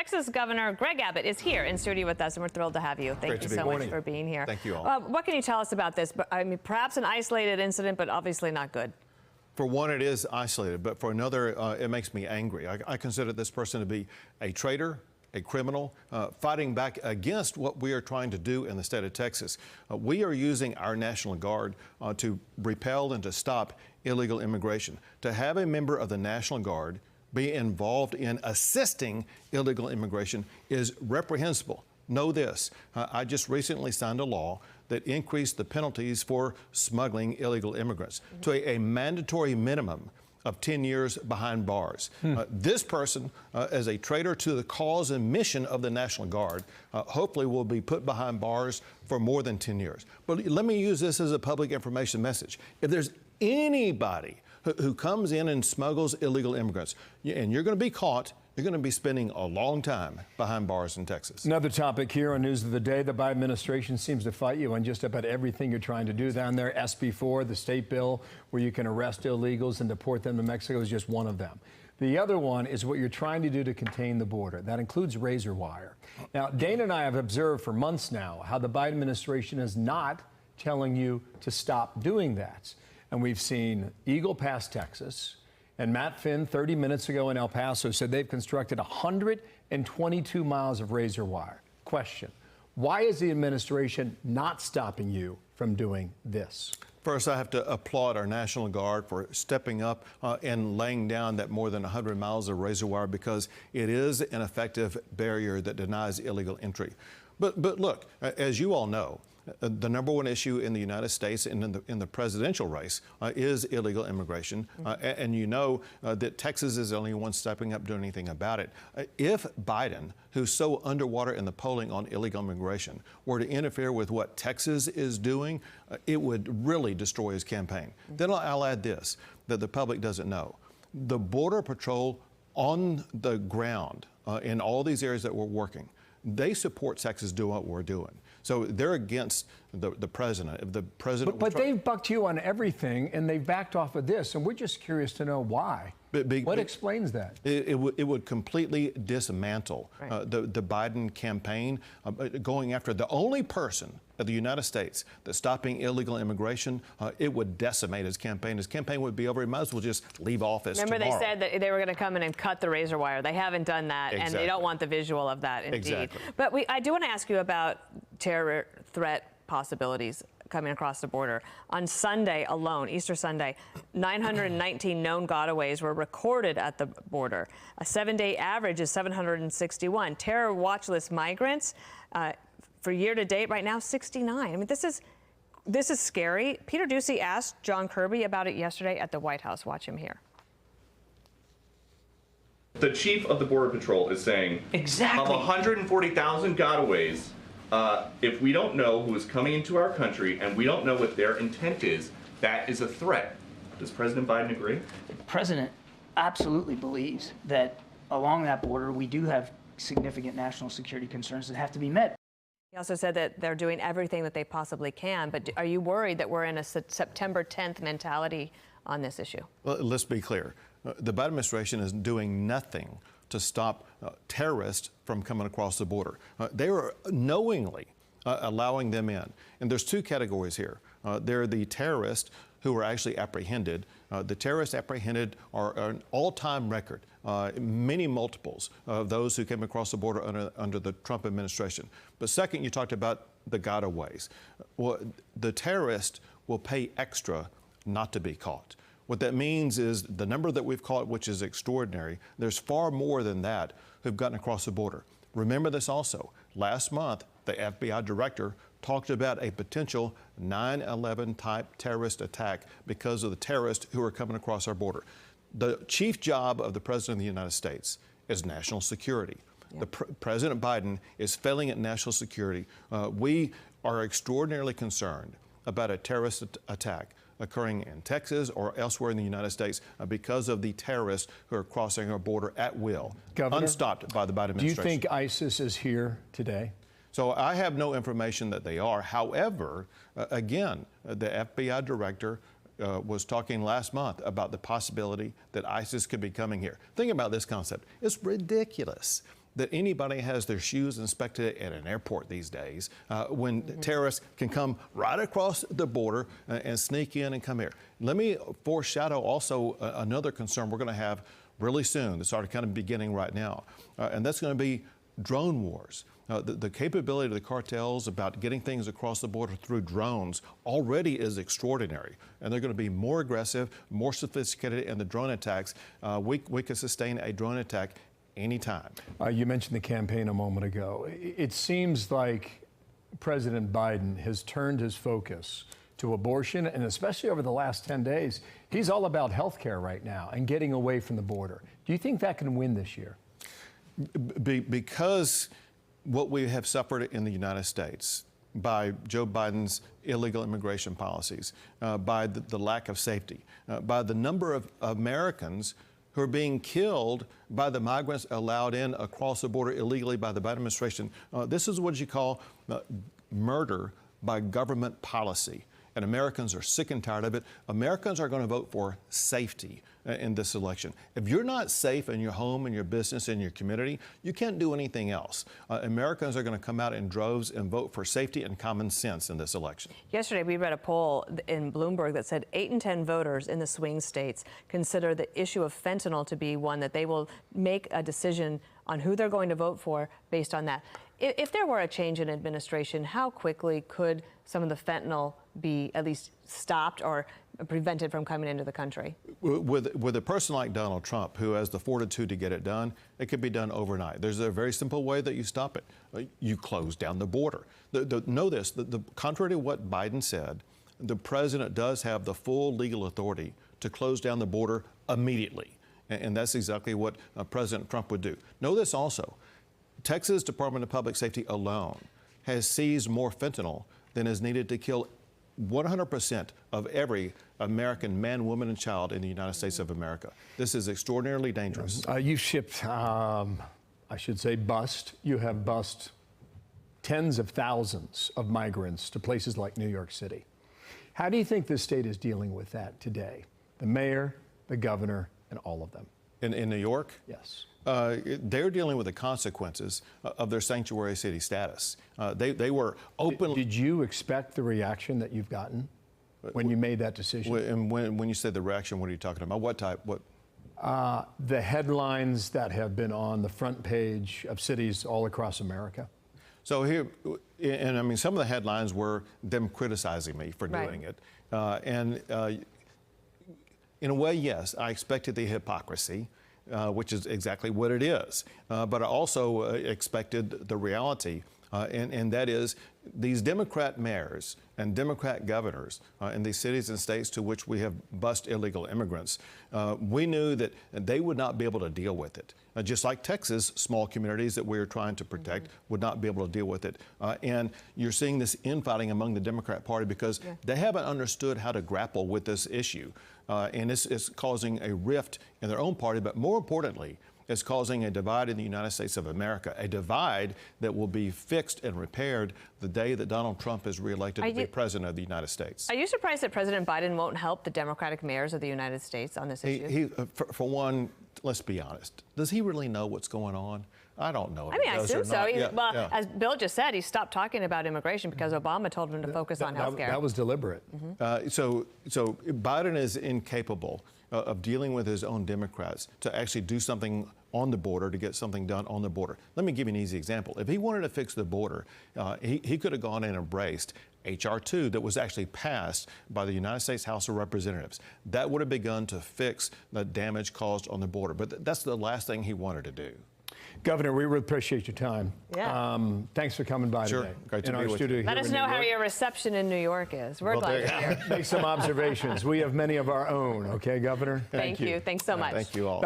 Texas Governor Greg Abbott is here in studio with us, and we're thrilled to have you. Thank you so much for being here. Thank you all. What can you tell us about this? I mean, perhaps an isolated incident, but obviously not good. For one, it is isolated, but for another, it makes me angry. I consider this person to be a traitor, a criminal, fighting back against what we are trying to do in the state of Texas. We are using our National Guard to repel and to stop illegal immigration. To have a member of the National Guard be involved in assisting illegal immigration is reprehensible. Know this, I just recently signed a law that increased the penalties for smuggling illegal immigrants to a mandatory minimum of 10 years behind bars. This person, as a traitor to the cause and mission of the National Guard, hopefully will be put behind bars for more than 10 years. But let me use this as a public information message. If there's anybody who comes in and smuggles illegal immigrants, and you're going to be caught, you're going to be spending a long time behind bars in Texas. Another topic here on News of the Day. The Biden administration seems to fight you on just about everything you're trying to do down there. SB 4, the state bill where you can arrest illegals and deport them to Mexico, is just one of them. The other one is what you're trying to do to contain the border. That includes razor wire. Now, Dana and I have observed for months now how the Biden administration is not telling you to stop doing that. And we've seen Eagle pass Texas. And Matt Finn, 30 minutes ago in El Paso, said they've constructed 122 miles of razor wire. Question, why is the administration not stopping you from doing this? First, I have to applaud our National Guard for stepping up and laying down that more than 100 miles of razor wire, because it is an effective barrier that denies illegal entry. But look, as you all know, the number one issue in the United States and in the presidential race is illegal immigration. And you know that Texas is the only one stepping up doing anything about it. If Biden, who's so underwater in the polling on illegal immigration, were to interfere with what Texas is doing, it would really destroy his campaign. Then I'll add this, that the public doesn't know. The Border Patrol on the ground in all these areas that we're working, they support Texas doing what we're doing. So they're against the president. If the president, but they've bucked you on everything, and they've backed off of this, and we're just curious to know why. What explains that? It would completely dismantle the Biden campaign, going after the only person of the United States that's stopping illegal immigration. It would decimate his campaign. His campaign would be over. He might as well just leave office tomorrow. Remember, they said that they were going to come in and cut the razor wire. They haven't done that, and they don't want the visual of that, indeed. Exactly. But I do want to ask you about terror threat possibilities coming across the border. On Sunday alone, Easter Sunday, 919 known gotaways were recorded at the border. A 7-day average is 761. Terror watch list migrants for year to date right now, 69. I mean, this is scary. Peter Doocy asked John Kirby about it yesterday at the White House. Watch him here. The chief of the Border Patrol is saying, exactly, of 140,000 gotaways, if we don't know who is coming into our country and we don't know what their intent is, that is a threat. Does President Biden agree? The president absolutely believes that along that border we do have significant national security concerns that have to be met. He also said that they're doing everything that they possibly can. But are you worried that we're in a September 10th mentality on this issue? Well, let's be clear. The Biden administration is doing nothing to stop terrorists from coming across the border. They are knowingly allowing them in. And there's two categories here. There are the terrorists who are actually apprehended. The terrorists apprehended are an all-time record, many multiples of those who came across the border under the Trump administration. But second, you talked about the gotaways. Well, the terrorist will pay extra not to be caught. What that means is the number that we've caught, which is extraordinary, there's far more than that who've gotten across the border. Remember this also. Last month, the FBI director talked about a potential 9/11 type terrorist attack because of the terrorists who are coming across our border. The chief job of the President of the United States is national security. President Biden is failing at national security. We are extraordinarily concerned about a terrorist attack occurring in Texas or elsewhere in the United States because of the terrorists who are crossing our border at will, Governor, unstopped by the Biden administration. Do you think ISIS is here today? So I have no information that they are. However, again, the FBI director was talking last month about the possibility that ISIS could be coming here. Think about this concept. It's ridiculous that anybody has their shoes inspected at an airport these days when terrorists can come right across the border and sneak in and come here. Let me foreshadow also another concern we're going to have really soon. It's already kind of beginning right now, and that's going to be drone wars. The capability of the cartels about getting things across the border through drones already is extraordinary, and they're going to be more aggressive, more sophisticated in the drone attacks. We could sustain a drone attack anytime. You mentioned the campaign a moment ago. It seems like President Biden has turned his focus to abortion, and especially over the last 10 days, he's all about health care right now and getting away from the border. Do you think that can win this year? Because what we have suffered in the United States by Joe Biden's illegal immigration policies, by the lack of safety, by the number of Americans who are being killed by the migrants allowed in across the border illegally by the Biden administration. This is what you call murder by government policy. And Americans are sick and tired of it. Americans are going to vote for safety in this election. If you're not safe in your home, in your business, in your community, you can't do anything else. Americans are going to come out in droves and vote for safety and common sense in this election. Yesterday, we read a poll in Bloomberg that said 8 in 10 voters in the swing states consider the issue of fentanyl to be one that they will make a decision on who they're going to vote for based on that. If there were a change in administration, how quickly could some of the fentanyl be at least stopped or prevented from coming into the country? With a person like Donald Trump, who has the fortitude to get it done, it could be done overnight. There's a very simple way that you stop it. You close down the border. Know this, contrary to what Biden said, the president does have the full legal authority to close down the border immediately. And that's exactly what President Trump would do. Know this also. Texas Department of Public Safety alone has seized more fentanyl than is needed to kill 100% of every American man, woman, and child in the United States of America. This is extraordinarily dangerous. You shipped, I should say, you have bussed tens of thousands of migrants to places like New York City. How do you think this state is dealing with that today? The mayor, the governor, and all of them. In New York? Yes. They're dealing with the consequences of their sanctuary city status. They were open. Did you expect the reaction that you've gotten when you made that decision? And when you said the reaction, what are you talking about? What type? What? The headlines that have been on the front page of cities all across America. So here, and I mean, some of the headlines were them criticizing me for doing it. In a way, yes, I expected the hypocrisy, which is exactly what it is. But I also expected the reality, and that is these Democrat mayors and Democrat governors in these cities and states to which we have bussed illegal immigrants, we knew that they would not be able to deal with it. Just like Texas, small communities that we're trying to protect would not be able to deal with it. And you're seeing this infighting among the Democrat Party because they haven't understood how to grapple with this issue. And it's causing a rift in their own party, but more importantly, it's causing a divide in the United States of America, a divide that will be fixed and repaired the day that Donald Trump is reelected to be president of the United States. Are you surprised that President Biden won't help the Democratic mayors of the United States on this issue? For one, let's be honest, does he really know what's going on? I don't know. I mean, I assume so. As Bill just said, he stopped talking about immigration because Obama told him to focus on health care. That was deliberate. So Biden is incapable of dealing with his own Democrats to actually do something on the border, to get something done on the border. Let me give you an easy example. If he wanted to fix the border, he could have gone and embraced H.R. 2 that was actually passed by the United States House of Representatives. That would have begun to fix the damage caused on the border. But that's the last thing he wanted to do. Governor, we really appreciate your time. Yeah. Thanks for coming by today. Great to in be our with studio you. here Let us in know New how York. your reception in New York is. We're glad you're here. Make some observations. We have many of our own. Okay, Governor? Thank you. Thanks so much. Thank you all.